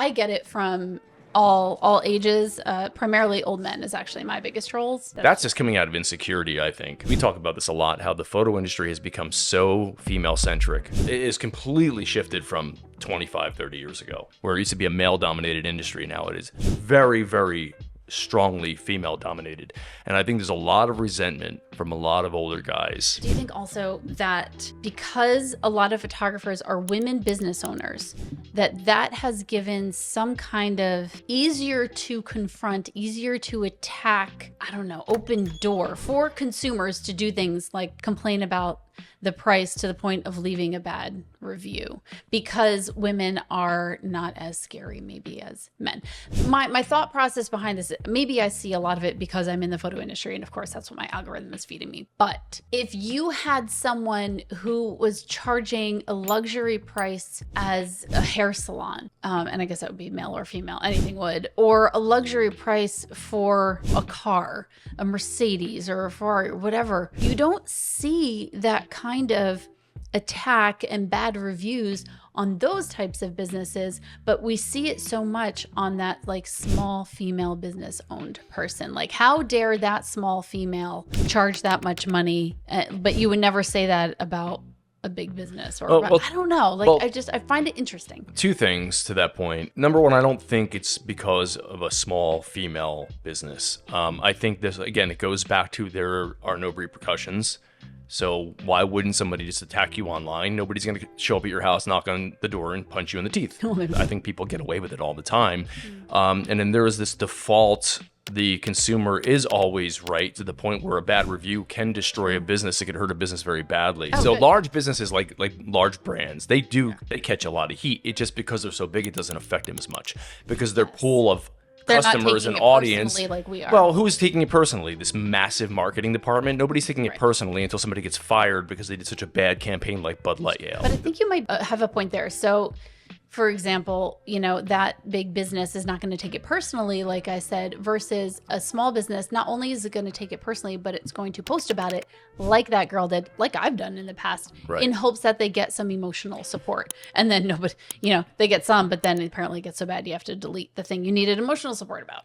I get it from all ages. Primarily old men is actually my biggest trolls. That's just coming out of insecurity, I think. We talk about this a lot, how the photo industry has become so female-centric. It is completely shifted from 25, 30 years ago, where it used to be a male-dominated industry. Now it is very, very strongly female-dominated. And I think there's a lot of resentment from a lot of older guys. Do you think also that because a lot of photographers are women business owners, that has given some kind of easier to confront, easier to attack, I don't know, open door for consumers to do things like complain about the price to the point of leaving a bad review, because women are not as scary maybe as men. My thought process behind this, maybe I see a lot of it because I'm in the photo industry, and of course that's what my algorithm is feeding me. But if you had someone who was charging a luxury price as a hair salon, and I guess that would be male or female, anything would, or a luxury price for a car, a Mercedes or a Ferrari or whatever, you don't see that kind of attack and bad reviews on those types of businesses, but we see it so much on that like small female business owned person. Like, how dare that small female charge that much money? But you would never say that about a big business or I don't know. Like, I find it interesting. Two things to that point. Number one, I don't think it's because of a small female business. I think this, again, it goes back to there are no repercussions. So why wouldn't somebody just attack you online? Nobody's going to show up at your house, knock on the door, and punch you in the teeth. I think people get away with it all the time. And then there is this default, the consumer is always right, to the point where a bad review can destroy a business. It could hurt a business very badly. So large businesses, like large brands, they catch a lot of heat. It just, because they're so big, it doesn't affect them as much, because their pool of customers and audience, like we are. Well, who is taking it personally? This massive marketing department. Nobody's taking it personally until somebody gets fired because they did such a bad campaign like Bud Light. Yeah, but I think you might have a point there. So, for example, you know, that big business is not going to take it personally, like I said, versus a small business. Not only is it going to take it personally, but it's going to post about it like that girl did, like I've done in the past, in hopes that they get some emotional support. And then nobody, you know, they get some, but then apparently it gets so bad you have to delete the thing you needed emotional support about.